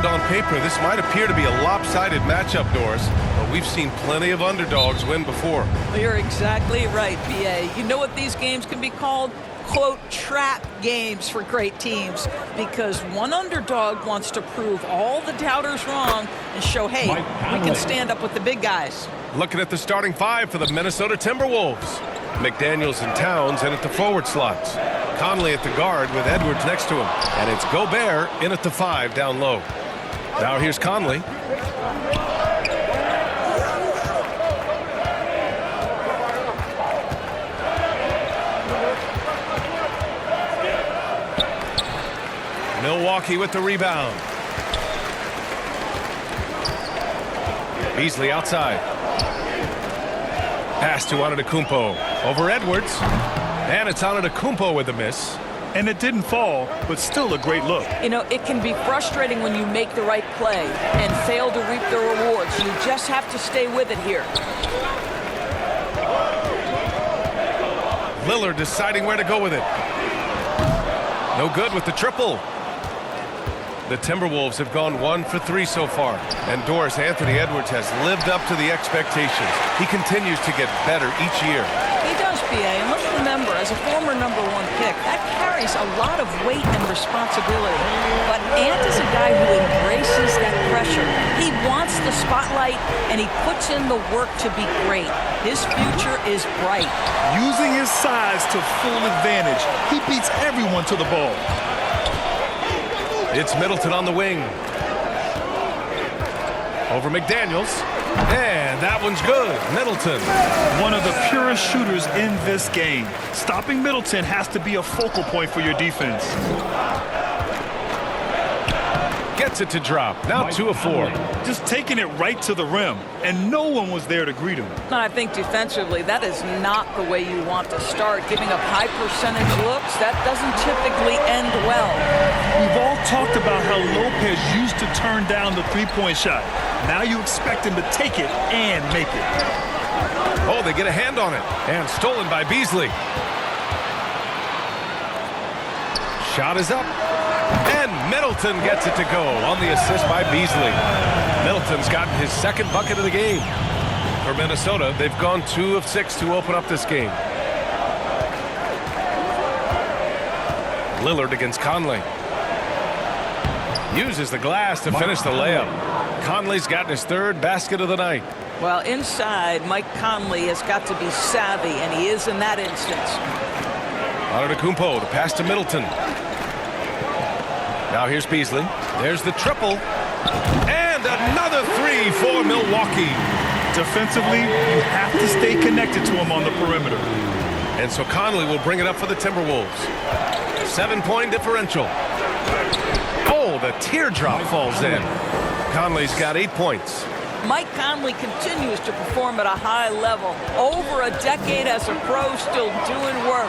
on paper, this might appear to be a lopsided matchup, Doris, but we've seen plenty of underdogs win before. Well, you're exactly right, BA. You know what these games can be called? Quote, trap games for great teams, because one underdog wants to prove all the doubters wrong and show, hey, we can stand up with the big guys. Looking at the starting five for the Minnesota Timberwolves. McDaniels and Towns in at the forward slots. Conley at the guard with Edwards next to him. And it's Gobert in at the 5 down low. Now here's Conley. Milwaukee with the rebound. Beasley outside. Pass to Antetokounmpo over Edwards. And it's Antetokounmpo with a miss. And it didn't fall, but still a great look. You know, it can be frustrating when you make the right play and fail to reap the rewards. You just have to stay with it here. Lillard deciding where to go with it. No good with the triple. The Timberwolves have gone 1 for 3 so far. And Doris, Anthony Edwards has lived up to the expectations. He continues to get better each year. He does, BA. And let's remember, as a former #1 pick, that carries a lot of weight and responsibility. But Ant is a guy who embraces that pressure. He wants the spotlight, and he puts in the work to be great. His future is bright. Using his size to full advantage, he beats everyone to the ball. It's Middleton on the wing. Over McDaniels. And that one's good. Middleton. One of the purest shooters in this game. Stopping Middleton has to be a focal point for your defense. Gets it to drop. Now 2 of 4. Just taking it right to the rim, and no one was there to greet him. I think defensively, that is not the way you want to start. Giving up high percentage looks, that doesn't typically end well. We've all talked about how Lopez used to turn down the three-point shot. Now you expect him to take it and make it. Oh, they get a hand on it. And stolen by Beasley. Shot is up. And Middleton gets it to go on the assist by Beasley. Middleton's gotten his second bucket of the game. For Minnesota, they've gone 2 of 6 to open up this game. Lillard against Conley. Uses the glass to finish the layup. Conley's gotten his 3rd basket of the night. Well, inside, Mike Conley has got to be savvy, and he is in that instance. Antetokounmpo, the pass to Middleton. Now here's Beasley. There's the triple. And another 3 for Milwaukee. Defensively, you have to stay connected to him on the perimeter. And so Conley will bring it up for the Timberwolves. 7-point differential. Oh, the teardrop falls in. Conley's got 8 points. Mike Conley continues to perform at a high level. Over a decade as a pro, still doing work.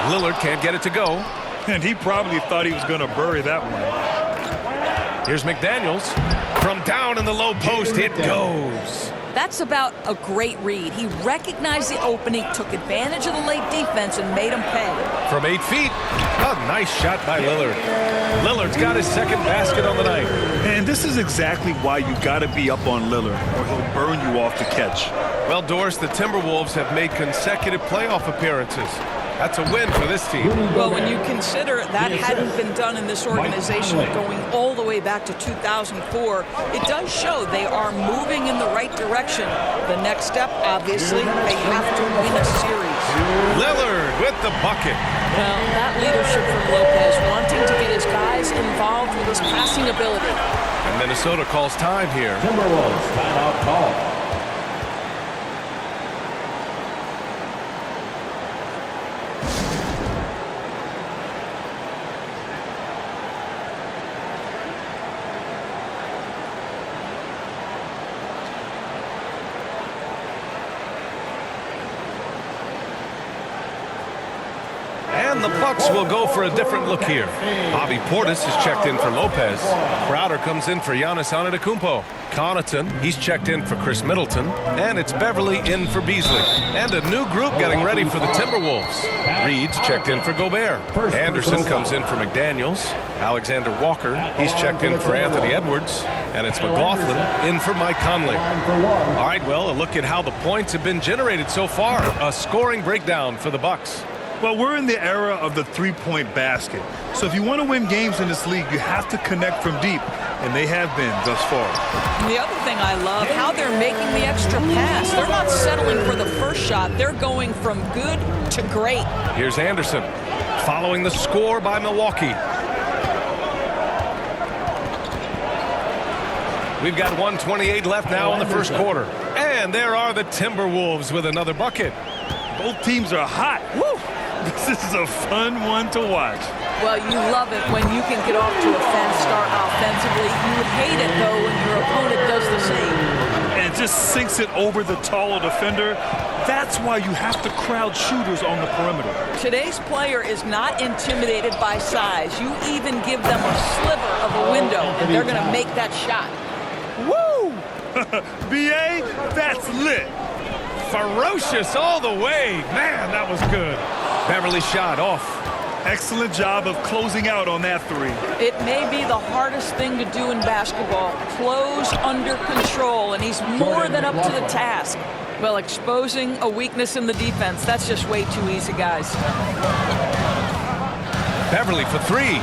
Lillard can't get it to go. And he probably thought he was going to bury that one. Here's McDaniels. From down in the low post, it goes. That's about a great read. He recognized the opening, took advantage of the late defense, and made him pay. From 8 feet, a nice shot by Lillard. Lillard's got his 2nd basket on the night. And this is exactly why you got to be up on Lillard, or he'll burn you off the catch. Well, Doris, the Timberwolves have made consecutive playoff appearances. That's a win for this team. Well, when you consider that hadn't been done in this organization going all the way back to 2004, it does show they are moving in the right direction. The next step, obviously, they have to win a series. Lillard with the bucket. Well, that leadership from Lopez, wanting to get his guys involved with his passing ability. And Minnesota calls time here. Timberwolves timeout call. And the Bucks will go for a different look here. Bobby Portis is checked in for Lopez. Crowder comes in for Giannis Antetokounmpo. Connaughton, he's checked in for Chris Middleton. And it's Beverly in for Beasley. And a new group getting ready for the Timberwolves. Reed's checked in for Gobert. Anderson comes in for McDaniels. Alexander Walker, he's checked in for Anthony Edwards. And it's McLaughlin in for Mike Conley. All right, well, a look at how the points have been generated so far. A scoring breakdown for the Bucks. Well, we're in the era of the three-point basket. So if you want to win games in this league, you have to connect from deep, and they have been thus far. And the other thing I love, how they're making the extra pass. They're not settling for the first shot. They're going from good to great. Here's Anderson, following the score by Milwaukee. We've got 1:28 left now in the first quarter. And there are the Timberwolves with another bucket. Both teams are hot. Woo! This is a fun one to watch. Well, you love it when you can get off to a fast start offensively. You would hate it, though, when your opponent does the same. And just sinks it over the taller defender. That's why you have to crowd shooters on the perimeter. Today's player is not intimidated by size. You even give them a sliver of a window, and they're going to make that shot. Woo! B.A., that's lit. Ferocious all the way. Man, that was good. Beverly shot off. Excellent job of closing out on that three. It may be the hardest thing to do in basketball. Close under control, and he's more than up to the task. Well, exposing a weakness in the defense, that's just way too easy, guys. Beverly for three.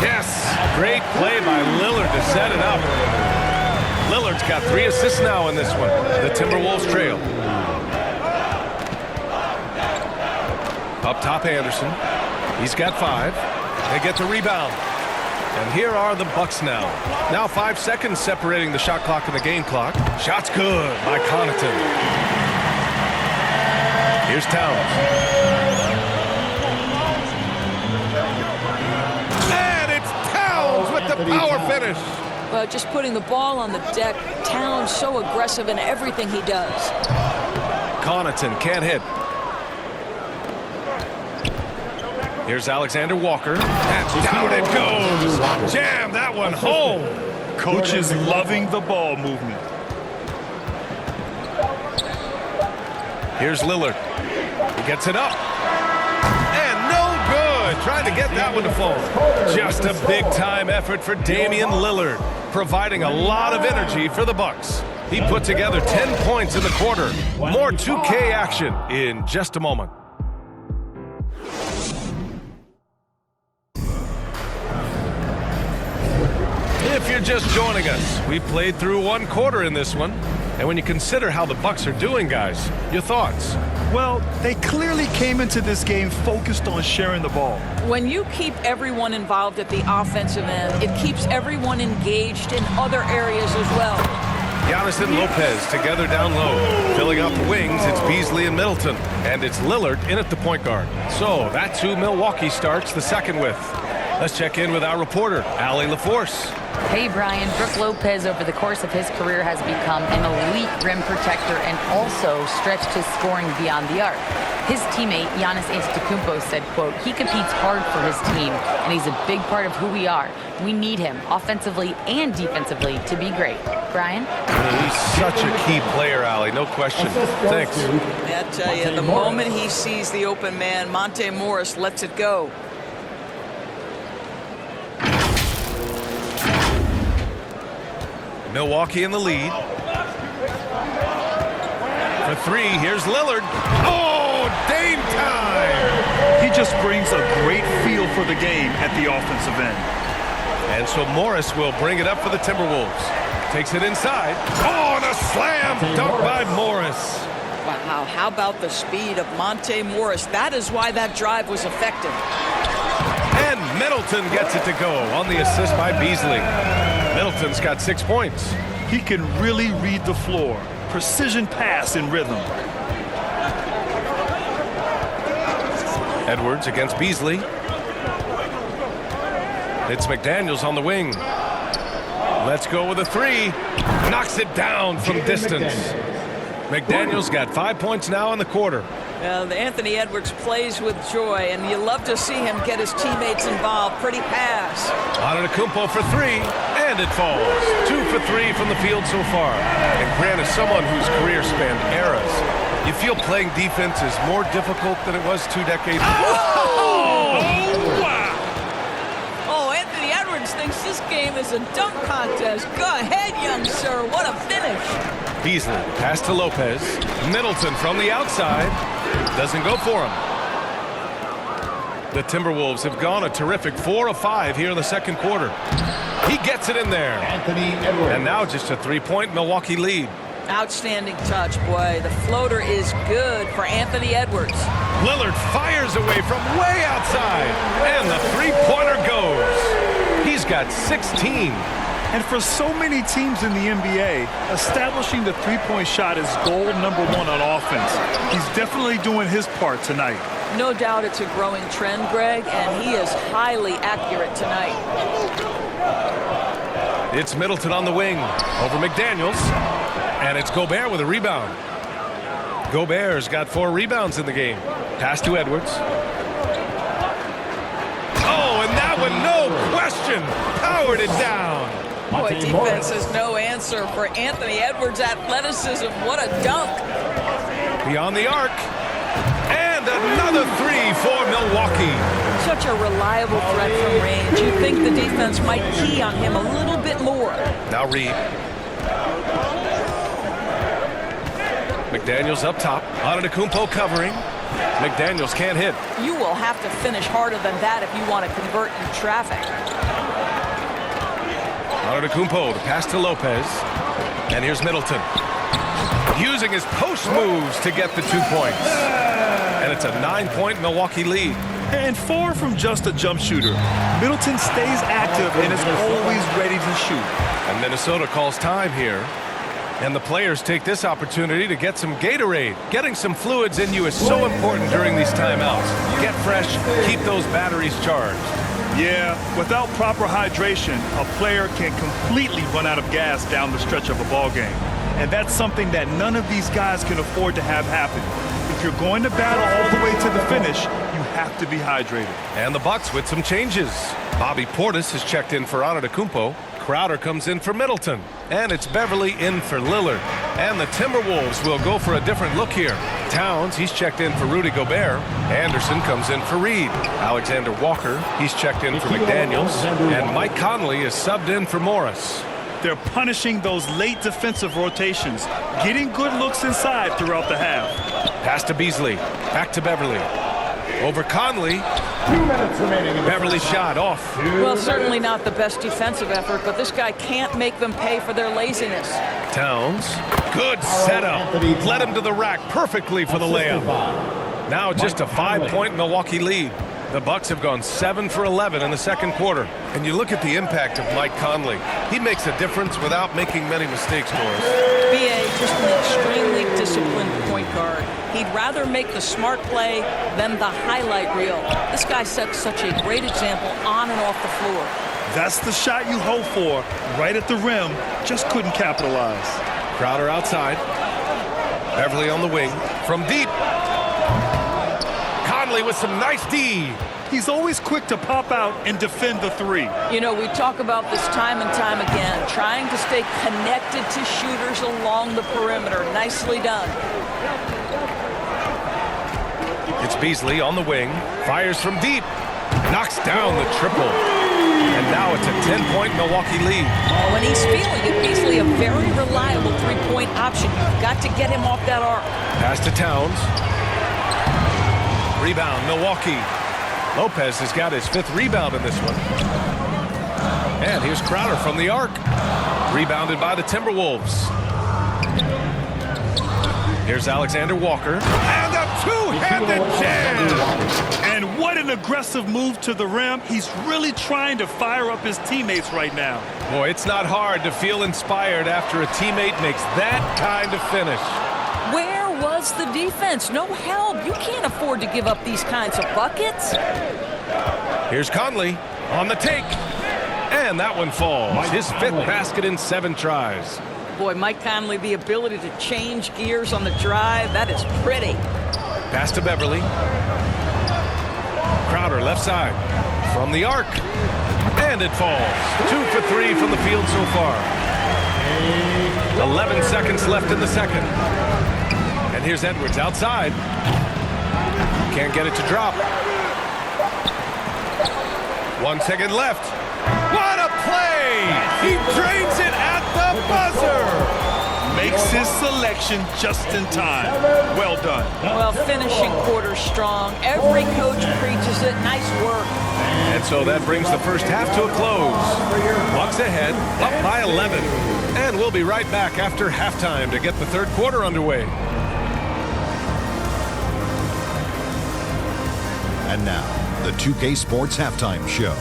Yes, great play by Lillard to set it up. Lillard's got 3 assists now in this one. The Timberwolves trail. Up top, Anderson. He's got 5. They get the rebound. And here are the Bucks now. Now 5 seconds separating the shot clock and the game clock. Shot's good by Connaughton. Here's Towns. And it's Towns with the power finish. Well, just putting the ball on the deck. Towns so aggressive in everything he does. Connaughton can't hit. Here's Alexander Walker. And down it goes. Jam that one home. Coach is loving the ball movement. Here's Lillard. He gets it up. And no good. Trying to get that one to fall. Just a big-time effort for Damian Lillard, providing a lot of energy for the Bucks. He put together 10 points in the quarter. More 2K action in just a moment. If you're just joining us, we played through 1 quarter in this one. And when you consider how the Bucks are doing, guys, your thoughts? Well, they clearly came into this game focused on sharing the ball. When you keep everyone involved at the offensive end, it keeps everyone engaged in other areas as well. Giannis and Lopez together down low. Filling out the wings, it's Beasley and Middleton. And it's Lillard in at the point guard. So that's who Milwaukee starts the second with. Let's check in with our reporter, Allie LaForce. Hey, Brian. Brook Lopez, over the course of his career, has become an elite rim protector and also stretched his scoring beyond the arc. His teammate, Giannis Antetokounmpo, said, quote, he competes hard for his team, and he's a big part of who we are. We need him, offensively and defensively, to be great. Brian? He's such a key player, Allie, no question. Thanks. I tell you, the moment he sees the open man, Monte Morris lets it go. Milwaukee in the lead. For 3, here's Lillard. Oh, Dame time! He just brings a great feel for the game at the offensive end. And so Morris will bring it up for the Timberwolves. Takes it inside. Oh, and a slam dunk by Morris. Wow, how about the speed of Monte Morris? That is why that drive was effective. And Middleton gets it to go on the assist by Beasley. Middleton's got 6 points. He can really read the floor. Precision pass in rhythm. Edwards against Beasley. It's McDaniels on the wing. Let's go with a 3. Knocks it down from distance. McDaniels got 5 points now in the quarter. Anthony Edwards plays with joy, and you love to see him get his teammates involved. Pretty pass. Antetokounmpo for three, and it falls. 2 for 3 from the field so far. And Grant is someone whose career spanned eras. You feel playing defense is more difficult than it was 2 decades ago. Wow! Oh, Anthony Edwards thinks this game is a dunk contest. Go ahead, young sir. What a finish. Beasley, pass to Lopez. Middleton from the outside. Doesn't go for him. The Timberwolves have gone a terrific 4 of 5 here in the second quarter. He gets it in there. Anthony Edwards. And now just a 3-point Milwaukee lead. Outstanding touch, boy. The floater is good for Anthony Edwards. Lillard fires away from way outside. And the three-pointer goes. He's got 16. And for so many teams in the NBA, establishing the three-point shot is goal number 1 on offense. He's definitely doing his part tonight. No doubt it's a growing trend, Greg, and he is highly accurate tonight. It's Middleton on the wing over McDaniels. And it's Gobert with a rebound. Gobert's got 4 rebounds in the game. Pass to Edwards. Oh, and that one, no question, powered it down. Boy, defense has no answer for Anthony Edwards' athleticism. What a dunk. Beyond the arc. And another 3 for Milwaukee. Such a reliable threat from range. You'd think the defense might key on him a little bit more. Now Reed. McDaniels up top. Antetokounmpo covering. McDaniels can't hit. You will have to finish harder than that if you want to convert in traffic. Antetokounmpo to pass to Lopez. And here's Middleton. Using his post moves to get the 2 points. And it's a 9-point Milwaukee lead. And far from just a jump shooter, Middleton stays active and is always ready to shoot. And Minnesota calls time here. And the players take this opportunity to get some Gatorade. Getting some fluids in you is so important during these timeouts. Get fresh, keep those batteries charged. Yeah, without proper hydration, a player can completely run out of gas down the stretch of a ball game. And that's something that none of these guys can afford to have happen. If you're going to battle all the way to the finish, you have to be hydrated. And the Bucks with some changes. Bobby Portis has checked in for Antetokounmpo. Crowder comes in for Middleton. And it's Beverly in for Lillard. And the Timberwolves will go for a different look here. Towns, he's checked in for Rudy Gobert. Anderson comes in for Reed. Alexander Walker, he's checked in for McDaniels. And Mike Conley is subbed in for Morris. They're punishing those late defensive rotations, getting good looks inside throughout the half. Pass to Beasley. Back to Beverly. Over Conley. 2 minutes remaining. Beverly shot off. Well, certainly not the best defensive effort, but this guy can't make them pay for their laziness. Towns. Good setup. Led him to the rack perfectly for the layup. Now just a 5-point Milwaukee lead. The Bucks have gone 7 for 11 in the second quarter. And you look at the impact of Mike Conley. He makes a difference without making many mistakes, Doris. B.A. just an extremely disciplined point guard. He'd rather make the smart play than the highlight reel. This guy sets such a great example on and off the floor. That's the shot you hope for, right at the rim. Just couldn't capitalize. Crowder outside. Beverly on the wing. From deep. Conley with some nice D. He's always quick to pop out and defend the 3. You know, we talk about this time and time again, trying to stay connected to shooters along the perimeter. Nicely done. It's Beasley on the wing. Fires from deep. Knocks down the triple. And now it's a 10-point Milwaukee lead. When he's feeling it, Beasley a very reliable 3-point option. You've got to get him off that arc. Pass to Towns. Rebound, Milwaukee. Lopez has got his 5th rebound in this one. And here's Crowder from the arc. Rebounded by the Timberwolves. Here's Alexander Walker. And a two-handed jam! And what an aggressive move to the rim. He's really trying to fire up his teammates right now. Boy, it's not hard to feel inspired after a teammate makes that kind of finish. Where was the defense? No help. You can't afford to give up these kinds of buckets. Here's Conley on the take. And that one falls. His 5th basket in 7 tries. Boy, Mike Conley, the ability to change gears on the drive, that is pretty. Pass to Beverly. Crowder left side. From the arc. And it falls. 2 for 3 from the field so far. 11 seconds left in the second. And here's Edwards outside. Can't get it to drop. 1 second left. What a play! He drains it at the buzzer! Makes his selection just in time. Well done. Well, finishing quarter strong. Every coach preaches it. Nice work. And so that brings the first half to a close. Bucks ahead, up by 11. And we'll be right back after halftime to get the third quarter underway. And now, the 2K Sports Halftime Show.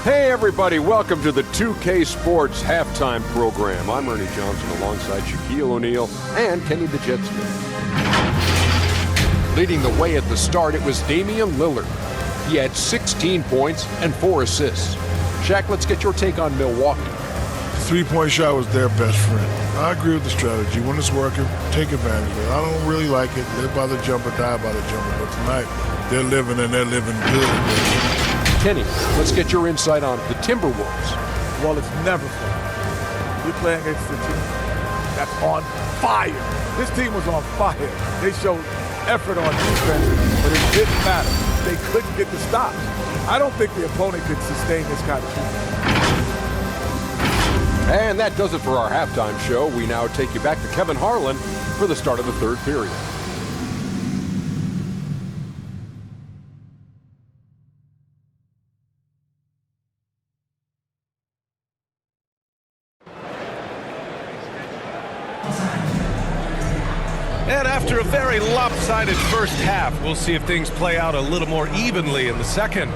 Hey everybody, welcome to the 2K Sports Halftime Program. I'm Ernie Johnson alongside Shaquille O'Neal and Kenny the Jet Smith. Leading the way at the start, it was Damian Lillard. He had 16 points and 4 assists. Shaq, let's get your take on Milwaukee. The three-point shot was their best friend. I agree with the strategy. When it's working, take advantage of it. I don't really like it. Live by the jumper, die by the jumper. But tonight, they're living and they're living good. Kenny, let's get your insight on the Timberwolves. Well, it's never fun. You're playing against a team that's on fire. This team was on fire. They showed effort on defense, but it didn't matter. They couldn't get the stops. I don't think the opponent could sustain this kind of shooting. And that does it for our halftime show. We now take you back to Kevin Harlan for the start of the third period. And after a very lopsided first half, we'll see if things play out a little more evenly in the second.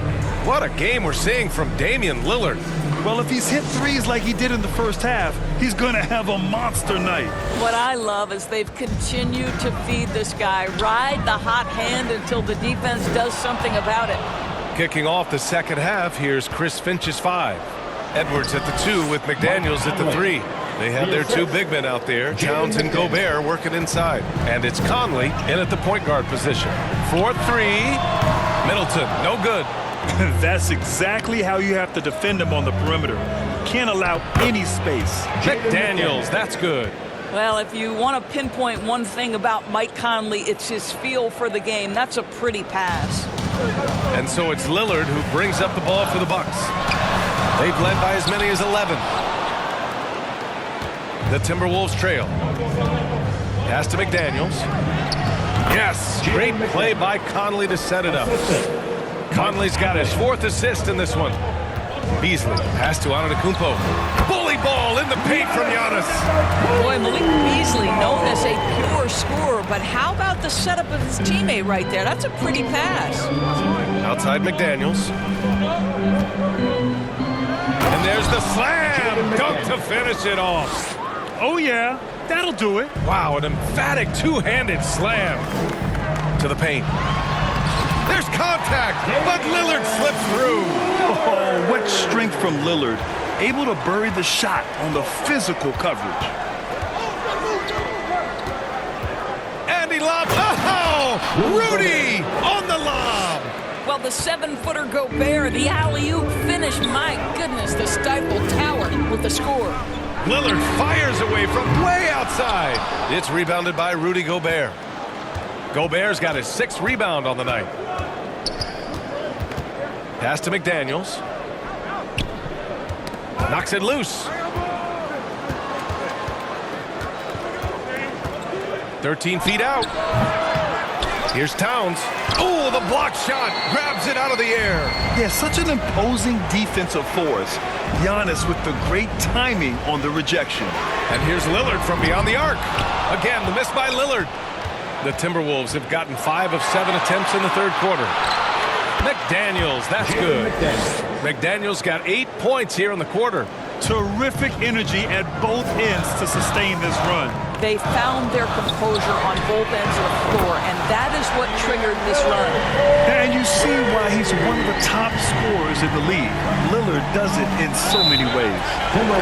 What a game we're seeing from Damian Lillard. Well, if he's hit threes like he did in the first half, he's going to have a monster night. What I love is they've continued to feed this guy. Ride the hot hand until the defense does something about it. Kicking off the second half, here's Chris Finch's 5. Edwards at the 2 with McDaniels at the 3. They have their 2 big men out there, Towns and Gobert, working inside. And it's Conley in at the point guard position. 4-3, Middleton, no good. That's exactly how you have to defend him on the perimeter. Can't allow any space. McDaniels, that's good. Well, if you want to pinpoint one thing about Mike Conley, it's his feel for the game. That's a pretty pass. And so it's Lillard who brings up the ball for the Bucks. They've led by as many as 11. The Timberwolves trail. Pass to McDaniels. Yes, great play by Conley to set it up. Conley's got his 4th assist in this one. Beasley, pass to Antetokounmpo. Bully ball in the paint from Giannis. Boy, Malik Beasley, known as a pure scorer, but how about the setup of his teammate right there? That's a pretty pass. Outside McDaniels. And there's the slam dunk to finish it off. Oh, yeah, that'll do it. Wow, an emphatic two-handed slam to the paint. There's contact, but Lillard slips through. Oh, what strength from Lillard. Able to bury the shot on the physical coverage. And he lobs. Oh, Rudy on the lob. Well, the 7-footer Gobert, the alley-oop finish. My goodness, the stifle tower with the score. Lillard fires away from way outside. It's rebounded by Rudy Gobert. Gobert's got his 6th rebound on the night. Pass to McDaniels. Knocks it loose. 13 feet out. Here's Towns. Oh, the block shot. Grabs it out of the air. Yeah, such an imposing defensive force. Giannis with the great timing on the rejection. And here's Lillard from beyond the arc. Again, the miss by Lillard. The Timberwolves have gotten 5 of 7 attempts in the third quarter. McDaniels, that's good. McDaniels got 8 points here in the quarter. Terrific energy at both ends to sustain this run. They found their composure on both ends of the floor, and that is what triggered this run. And you see why he's one of the top scorers in the league. Lillard does it in so many ways.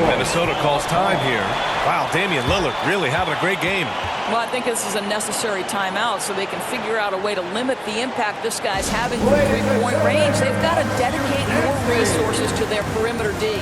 Minnesota calls time here. Wow, Damian Lillard really having a great game. Well, I think this is a necessary timeout so they can figure out a way to limit the impact this guy's having from three-point range. They've got to dedicate more resources to their perimeter D.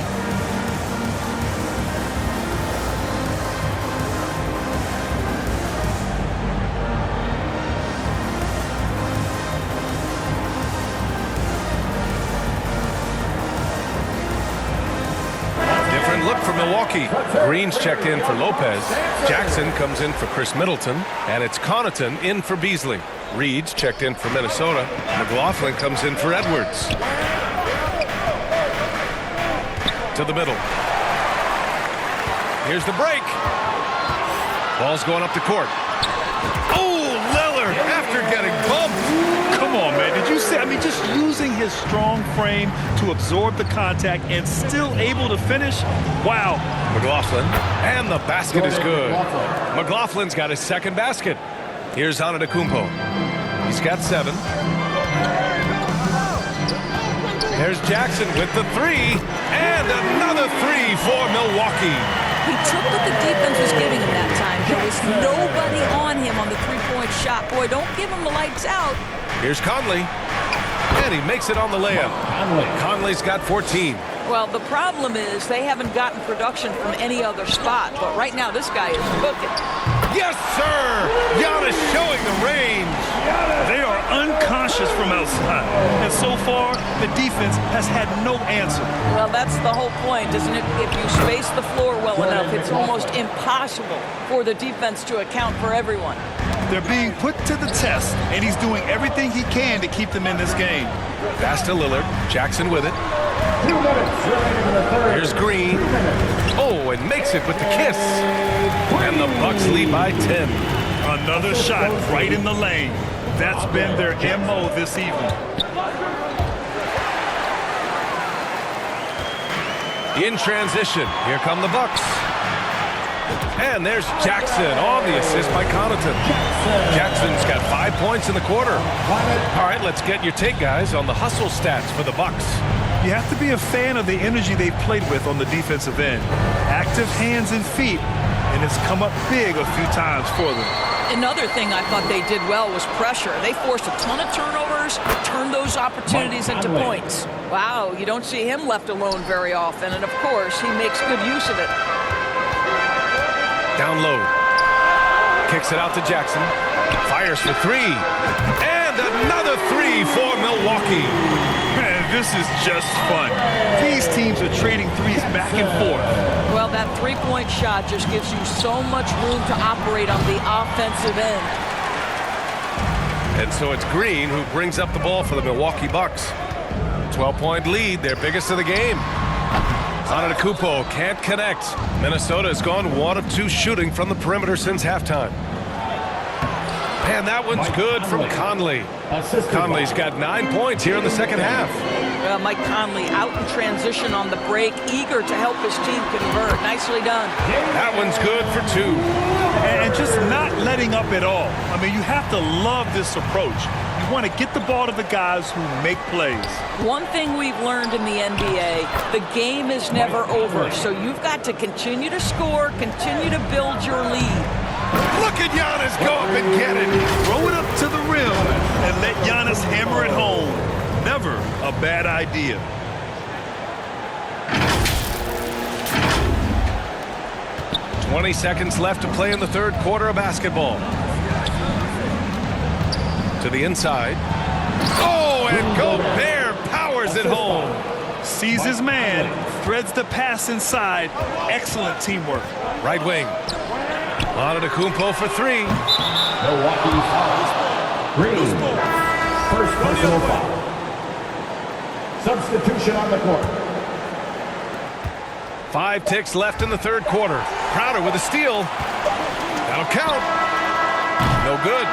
Look for Milwaukee. Green's checked in for Lopez. Jackson comes in for Chris Middleton. And it's Connaughton in for Beasley. Reed's checked in for Minnesota. McLaughlin comes in for Edwards. To the middle. Here's the break. Ball's going up the court. Oh, Lillard after getting bumped. Come on, man. Did you see? I mean, just using his strong frame to absorb the contact and still able to finish. Wow. McLaughlin. And the basket is good. McLaughlin's got his second basket. Here's Antetokounmpo. He's got 7. There's Jackson with the 3. And another 3 for Milwaukee. He took what the defense was giving him that time. There was nobody on him on the three-point shot. Boy, don't give him the lights out. Here's Conley. And he makes it on the layup. Conley's got 14. Well, the problem is they haven't gotten production from any other spot. But right now, this guy is cooking. Yes, sir! Giannis showing the range. They are unconscious from outside. And so far, the defense has had no answer. Well, that's the whole point, isn't it? If you space the floor well enough, it's almost impossible for the defense to account for everyone. They're being put to the test, and he's doing everything he can to keep them in this game. Pass to Lillard. Jackson with it. Here's Green. Oh, and makes it with the kiss. And the Bucks lead by 10. Another shot right in the lane. That's been their MO this evening. In transition, here come the Bucks. And there's Jackson on the assist by Connaughton. Jackson's got 5 points in the quarter. All right, let's get your take, guys, on the hustle stats for the Bucks. You have to be a fan of the energy they've played with on the defensive end. Active hands and feet, and it's come up big a few times for them. Another thing I thought they did well was pressure. They forced a ton of turnovers, turned those opportunities into points. Wow, you don't see him left alone very often, and of course, he makes good use of it. Down low. Kicks it out to Jackson. Fires for 3. And another 3 for Milwaukee. Man, this is just fun. These teams are trading threes back and forth. Well, that three-point shot just gives you so much room to operate on the offensive end. And so it's Green who brings up the ball for the Milwaukee Bucks. 12-point lead, their biggest of the game. Antetokounmpo can't connect. Minnesota has gone 1 of 2 shooting from the perimeter since halftime. And that one's good from Conley. Conley's got 9 points here in the second half. Mike Conley out in transition on the break, eager to help his team convert. Nicely done. That one's good for 2. And just not letting up at all. I mean, you have to love this approach. You want to get the ball to the guys who make plays. One thing we've learned in the NBA, the game is never over. So you've got to continue to score, continue to build your lead. Look at Giannis go up and get it. Throw it up to the rim and let Giannis hammer it home. Never a bad idea. "20 seconds left to play in the third quarter of basketball. To the inside. Oh, and Gobert powers it home. Sees his man, threads the pass inside. Excellent teamwork. Right wing. Antetokounmpo for 3. Milwaukee fouls. Green. First personal foul. Substitution on the court. 5 ticks left in the third quarter. Crowder with a steal. That'll count. No good.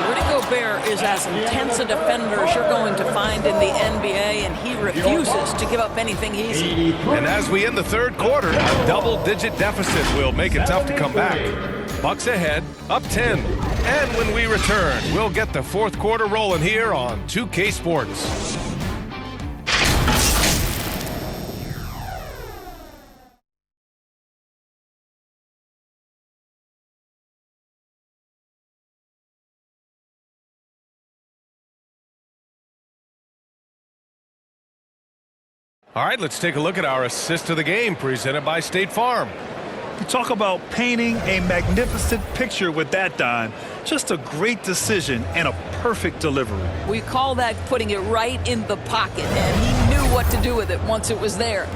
Rudy Gobert is as intense a defender as you're going to find in the NBA, and he refuses to give up anything easy. And as we end the third quarter, a double-digit deficit will make it tough to come back. Bucks ahead, up 10. And when we return, we'll get the fourth quarter rolling here on 2K Sports. All right, let's take a look at our assist of the game presented by State Farm. You talk about painting a magnificent picture with that, Don. Just a great decision and a perfect delivery. We call that putting it right in the pocket, and he knew what to do with it once it was there.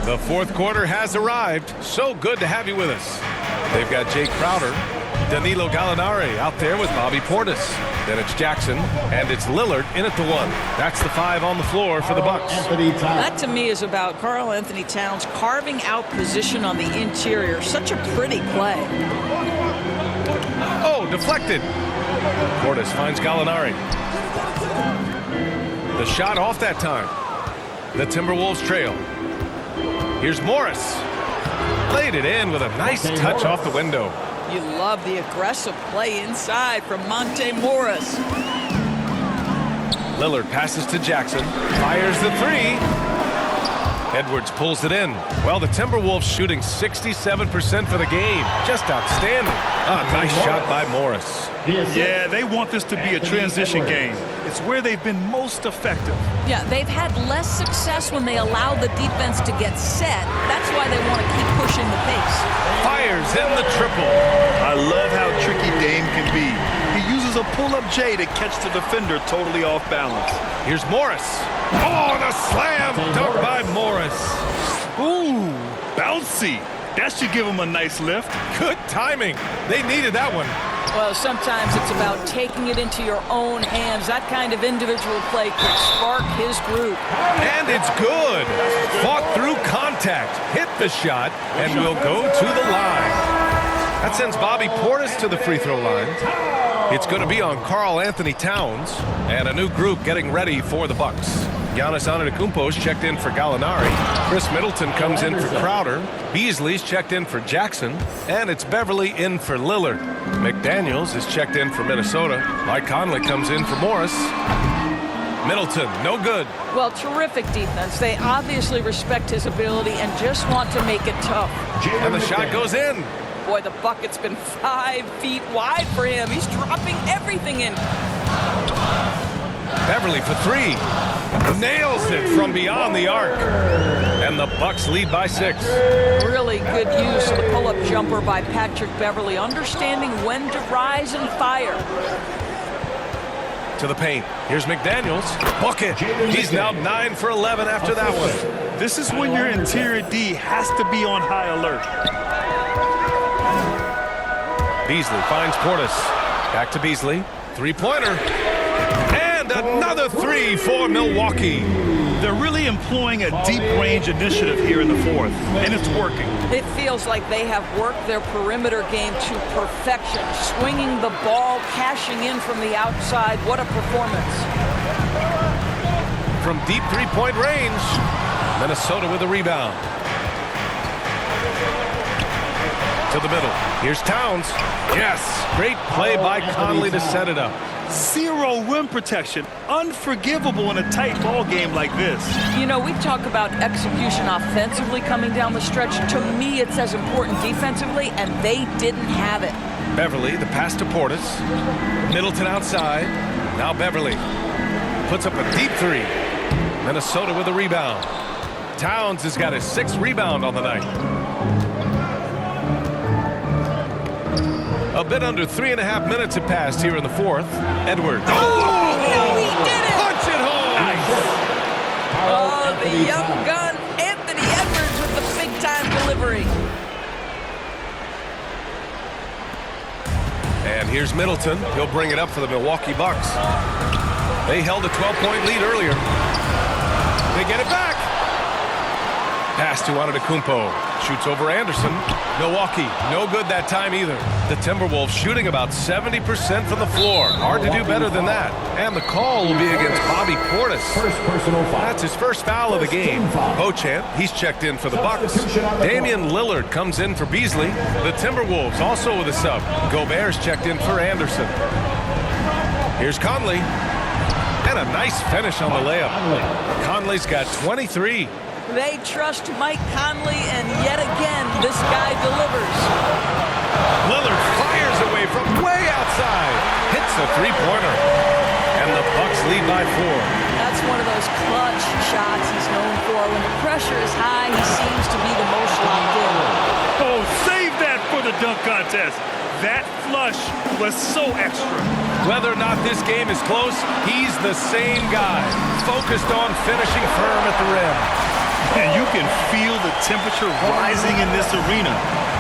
The fourth quarter has arrived. So good to have you with us. They've got Jay Crowder, Danilo Gallinari out there with Bobby Portis. Then it's Jackson, and it's Lillard in at the 1. That's the 5 on the floor for the Bucks. That to me is about Karl Anthony Towns carving out position on the interior. Such a pretty play. Oh, deflected. Portis finds Gallinari. The shot off that time. The Timberwolves trail. Here's Morris. Laid it in with a nice touch off the window. You love the aggressive play inside from Monte Morris. Lillard passes to Jackson. Fires the 3. Edwards pulls it in. Well, the Timberwolves shooting 67% for the game. Just outstanding. A nice shot by Morris. Yeah, they want this to be a transition game. It's where they've been most effective. Yeah, they've had less success when they allow the defense to get set. That's why they want to keep pushing the pace. Fires in the triple. I love how tricky Dame can be. He uses a pull-up J to catch the defender totally off balance. Here's Morris. Oh, the slam dunk by Morris. Ooh, bouncy. That should give him a nice lift. Good timing. They needed that one. Well, sometimes it's about taking it into your own hands. That kind of individual play could spark his group. And it's good. Fought through contact. Hit the shot, and will go to the line. That sends Bobby Portis to the free throw line. It's going to be on Karl Anthony Towns, and a new group getting ready for the Bucks. Giannis Antetokounmpo's checked in for Gallinari. Chris Middleton comes in for Crowder. Beasley's checked in for Jackson. And it's Beverly in for Lillard. McDaniels is checked in for Minnesota. Mike Conley comes in for Morris. Middleton, no good. Well, terrific defense. They obviously respect his ability and just want to make it tough. And the shot goes in. Boy, the bucket's been 5 feet wide for him. He's dropping everything in. Beverly for 3. Nails it from beyond the arc. And the Bucks lead by 6. Really good use of the pull-up jumper by Patrick Beverly, understanding when to rise and fire. To the paint. Here's McDaniels. Bucket. He's now 9 for 11 after that one. This is when your interior D has to be on high alert. Beasley finds Portis. Back to Beasley. 3-pointer. And another 3 for Milwaukee. They're really employing a deep range initiative here in the fourth, and it's working. It feels like they have worked their perimeter game to perfection, swinging the ball, cashing in from the outside. What a performance. From deep three-point range, Minnesota with a rebound. To the middle. Here's Towns. Yes, great play by Conley to set it up. 0 rim protection. Unforgivable in a tight ball game like this. You know, we talk about execution offensively coming down the stretch. To me, it's as important defensively, and they didn't have it. Beverly, the pass to Portis. Middleton outside. Now Beverly puts up a deep 3. Minnesota with a rebound. Towns has got his 6th rebound on the night. A bit under 3.5 minutes have passed here in the fourth. Edwards. Oh, no, he did it! Punch it home! Oh, the young gun, Anthony Edwards with the big-time delivery. And here's Middleton. He'll bring it up for the Milwaukee Bucks. They held a 12-point lead earlier. They get it back. Pass to Antetokounmpo. Shoots over Anderson. Milwaukee, no good that time either. The Timberwolves shooting about 70% from the floor. Hard to do better than that. And the call will be against Bobby Portis. First personal foul. That's his first foul of the game. Beauchamp, he's checked in for the Bucks. Damian Lillard comes in for Beasley. The Timberwolves also with a sub. Gobert's checked in for Anderson. Here's Conley. And a nice finish on the layup. Conley's got 23. They trust Mike Conley, and yet again, this guy delivers. Lillard fires away from way outside. Hits a three-pointer. And the Bucks lead by 4. That's one of those clutch shots he's known for. When the pressure is high, he seems to be the most locked in. Oh, save that for the dunk contest. That flush was so extra. Whether or not this game is close, he's the same guy. Focused on finishing firm at the rim. And you can feel the temperature rising in this arena.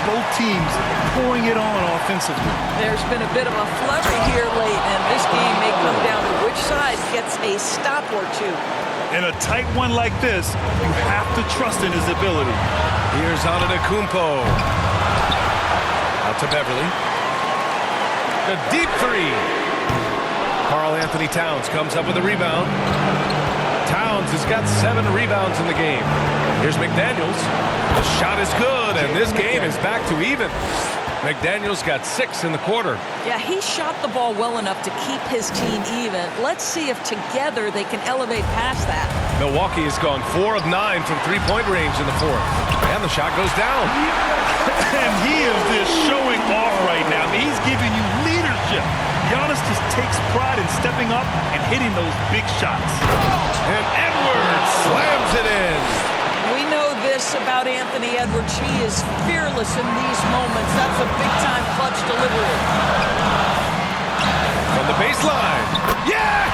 Both teams pouring it on offensively. There's been a bit of a flurry here late, and this game may come down to which side gets a stop or two. In a tight one like this, you have to trust in his ability. Here's Antetokounmpo. Out to Beverly. The deep three. Karl Anthony Towns comes up with a rebound. Towns has got 7 rebounds in the game. Here's McDaniels. The shot is good, and this game is back to even. McDaniels got 6 in the quarter. Yeah, he shot the ball well enough to keep his team even. Let's see if together they can elevate past that. Milwaukee has gone 4 of 9 from three-point range in the 4th. And the shot goes down. And he is just showing off right now. I mean, he's giving you leadership. Giannis just takes pride in stepping up and hitting those big shots. And Edwards slams it in. We know this about Anthony Edwards. He is fearless in these moments. That's a big-time clutch delivery. From the baseline. Yes!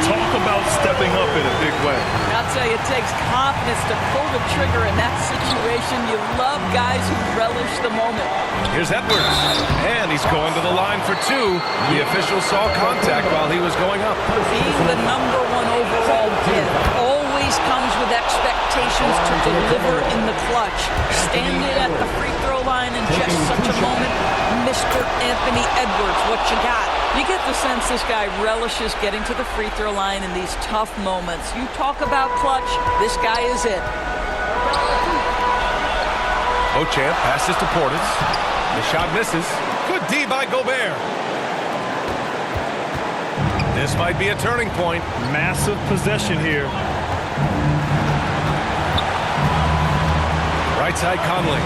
Talk about stepping up in a big way. I'll tell you, it takes confidence to pull the trigger in that situation. You love guys who relish the moment. Here's Edwards. And he's going to the line for 2. The official saw contact while he was going up. Being the #1 overall pick always comes with expectations to deliver in the clutch. Standing at the free throw line in just such a moment, Mr. Anthony Edwards, what you got? You get the sense this guy relishes getting to the free throw line in these tough moments. You talk about clutch, this guy is it. Beauchamp passes to Portis. The shot misses. Good D by Gobert. This might be a turning point. Massive possession here. Right side Conley.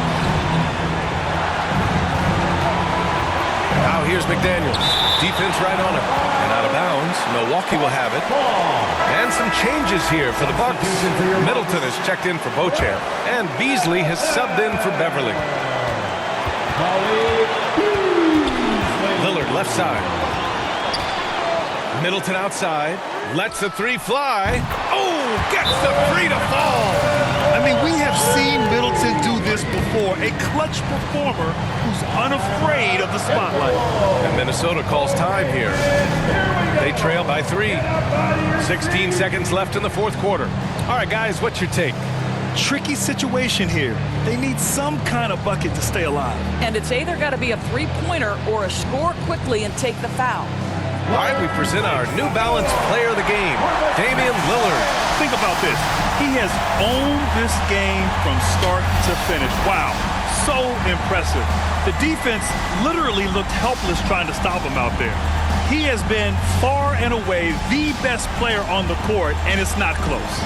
Now here's McDaniels. Defense right on him. And out of bounds. Milwaukee will have it. And some changes here for the Bucks. Middleton has checked in for Beauchamp. And Beasley has subbed in for Beverly. Lillard left side. Middleton outside. Lets the 3 fly. Oh, gets the 3 to fall. I mean, we have seen Middleton do this before. A clutch performer who's unafraid of the spotlight. And Minnesota calls time here. They trail by 3. 16 seconds left in the 4th quarter. All right, guys, what's your take? Tricky situation here. They need some kind of bucket to stay alive. And it's either got to be a three-pointer or a score quickly and take the foul. All right, we present our New Balance player of the game, Damian Lillard. Think about this. He has owned this game from start to finish. Wow, so impressive. The defense literally looked helpless trying to stop him out there. He has been far and away the best player on the court, and it's not close.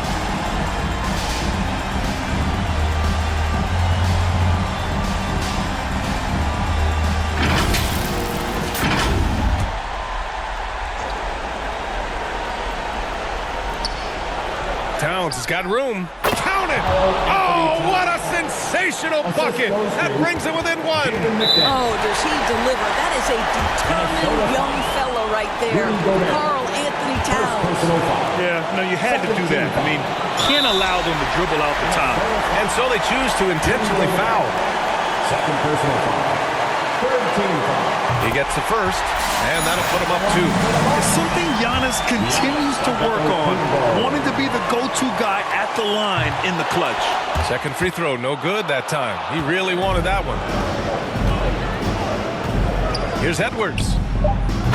Towns has got room. Count it! Oh, what a sensational bucket! That brings him within 1. Oh, does he deliver? That is a determined young fella right there. Karl Anthony Towns. Yeah, no, you had to do that. I mean, can't allow them to dribble out the top. And so they choose to intentionally foul. Second personal foul. Third team foul. He gets the first, and that'll put him up 2. It's something Giannis continues to work on, wanting to be the go-to go-to guy at the line in the clutch. Second free throw, no good that time. He really wanted that one. Here's Edwards.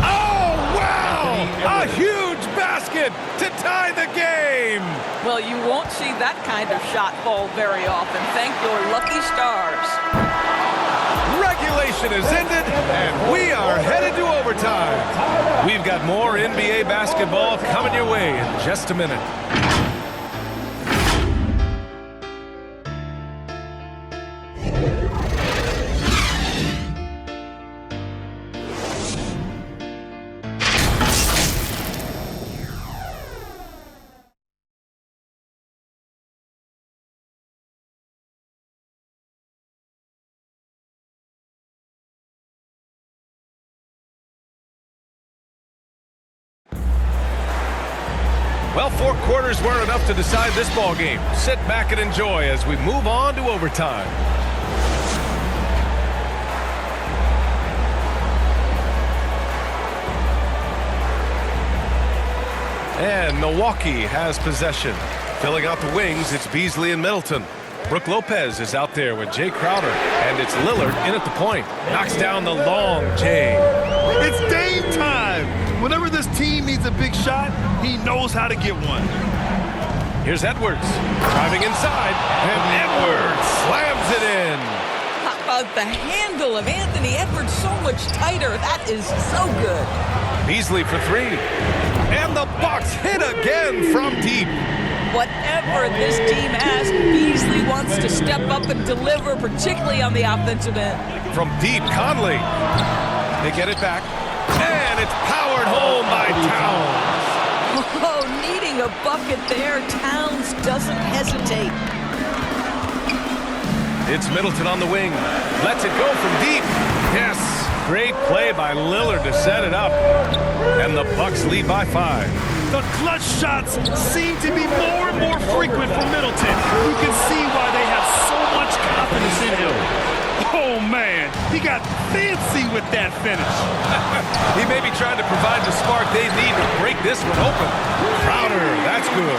Oh, wow! A huge basket to tie the game! Well, you won't see that kind of shot fall very often. Thank your lucky stars. Regulation is ended, and we are headed to overtime. We've got more NBA basketball coming your way in just a minute. Well, 4 quarters weren't enough to decide this ball game. Sit back and enjoy as we move on to overtime. And Milwaukee has possession. Filling out the wings, it's Beasley and Middleton. Brook Lopez is out there with Jay Crowder, and it's Lillard in at the point. Knocks down the long Jay. It's Dame time! Whenever this team needs a big shot, he knows how to get one. Here's Edwards, driving inside, and Edwards slams it in. How about the handle of Anthony Edwards so much tighter? That is so good. Beasley for 3. And the Bucks hit again from deep. Whatever this team has, Beasley wants to step up and deliver, particularly on the offensive end. From deep, Conley. They get it back. And it's powered home by Towns. Oh, needing a bucket there, Towns doesn't hesitate. It's Middleton on the wing. Lets it go from deep. Yes, great play by Lillard to set it up. And the Bucks lead by 5. The clutch shots seem to be more and more frequent for Middleton. You can see why they have so much confidence in him. Oh, man, he got fancy with that finish. He may be trying to provide the spark they need to break this one open. Crowder, that's good.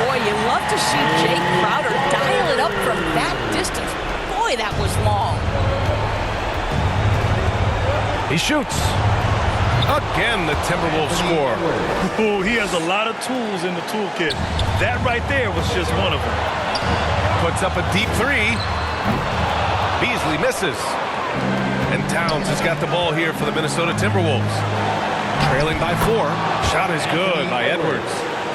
Boy, you love to see Jay Crowder dial it up from that distance. Boy, that was long. He shoots. Again, the Timberwolves score. Oh, he has a lot of tools in the toolkit. That right there was just one of them. Puts up a deep 3. Beasley misses. And Towns has got the ball here for the Minnesota Timberwolves. Trailing by 4. Shot is good by Edwards.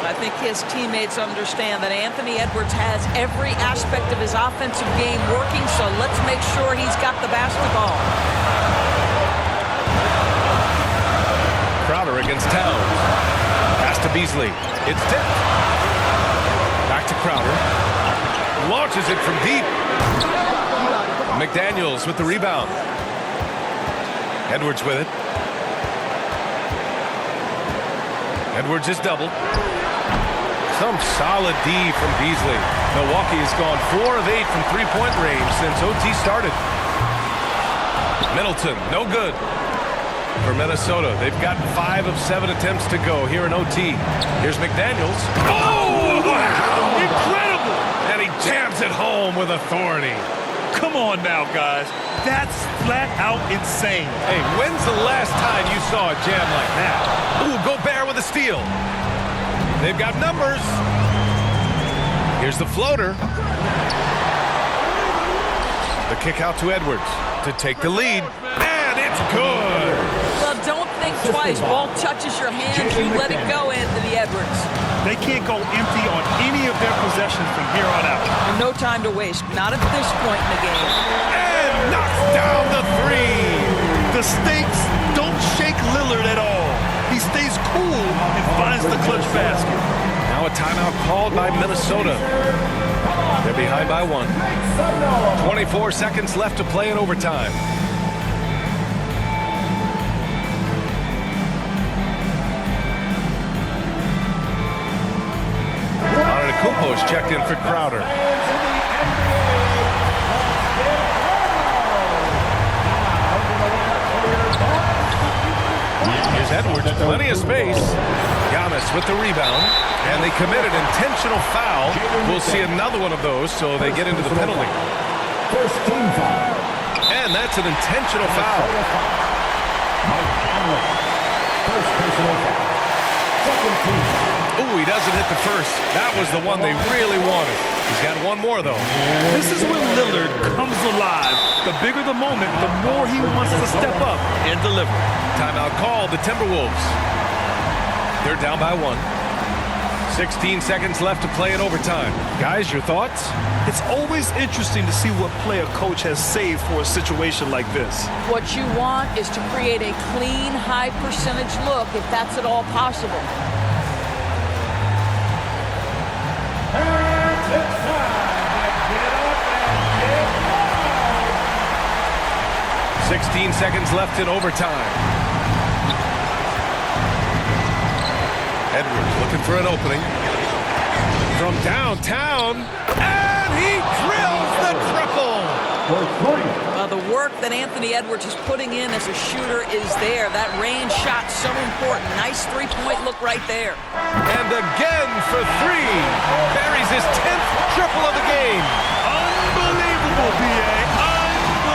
I think his teammates understand that Anthony Edwards has every aspect of his offensive game working, so let's make sure he's got the basketball. Crowder against Towns. Pass to Beasley. It's tipped. Back to Crowder. Launches it from deep. McDaniels with the rebound. Edwards with it. Edwards is doubled. Some solid D from Beasley. Milwaukee has gone 4 of 8 from three-point range since OT started. Middleton, no good. For Minnesota, they've got 5 of 7 attempts to go here in OT. Here's McDaniels. Oh, wow! Incredible! And he jams it home with authority. Come on now, guys. That's flat out insane. Hey, when's the last time you saw a jam like that? Ooh, Gobert with a steal. They've got numbers. Here's the floater. The kick out to Edwards to take the lead. And it's good. Well, don't think twice. Ball touches your hands, you let it go, Anthony Edwards. They can't go empty on any of their possessions from here on out. And no time to waste. Not at this point in the game. And knocks down the 3. The stakes don't shake Lillard at all. He stays cool and finds the clutch basket. Now a timeout called by Minnesota. They're behind by 1. 24 seconds left to play in overtime. Antetokounmpo's checked in for Crowder. Here's Edwards, plenty of space. Giannis with the rebound, and they committed intentional foul. We'll see another one of those, so they get into the penalty. First team foul. And that's an intentional foul. First personal foul. Second team foul. Ooh, he doesn't hit the first. That was the one they really wanted. He's got one more, though. This is when Lillard comes alive. The bigger the moment, the more he wants to step up and deliver. Timeout called, the Timberwolves. They're down by 1. 16 seconds left to play in overtime. Guys, your thoughts? It's always interesting to see what play a coach has saved for a situation like this. What you want is to create a clean, high percentage look, if that's at all possible. And it's time to get up and get 16 seconds left in overtime. Edwards looking for an opening. From downtown, and he drills the triple! The work that Anthony Edwards is putting in as a shooter is there. That range shot so important. Nice three-point look right there. And again for 3. Buries his 10th triple of the game. Unbelievable, B.A.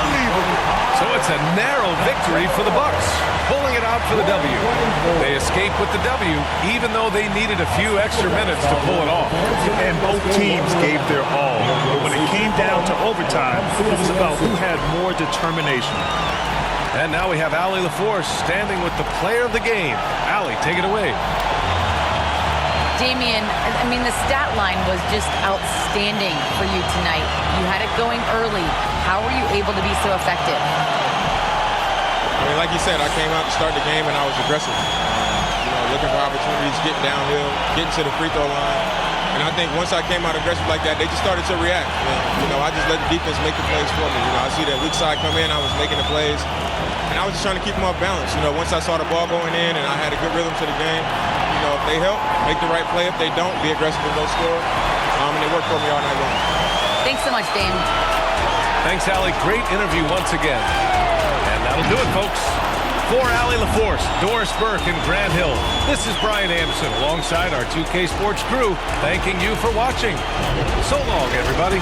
Unbelievable. So it's a narrow victory for the Bucks, pulling it out for the W. They escape with the W, even though they needed a few extra minutes to pull it off. And both teams gave their all. When it came down to overtime, it was about who had more determination. And now we have Allie LaForce standing with the player of the game. Allie, take it away. Damian, I mean, the stat line was just outstanding for you tonight. You had it going early. How were you able to be so effective? I mean, like you said, I came out to start the game and I was aggressive. Looking for opportunities, getting downhill, getting to the free throw line. And I think once I came out aggressive like that, they just started to react. I just let the defense make the plays for me. I see that weak side come in, I was making the plays. And I was just trying to keep them off balance. Once I saw the ball going in and I had a good rhythm to the game, if they help, make the right play. If they don't, be aggressive and go score. And they worked for me all night long. Thanks so much, Dame. Thanks, Allie. Great interview once again. And that'll do it, folks. For Allie LaForce, Doris Burke, and Grant Hill, this is Brian Anderson alongside our 2K Sports crew, thanking you for watching. So long, everybody.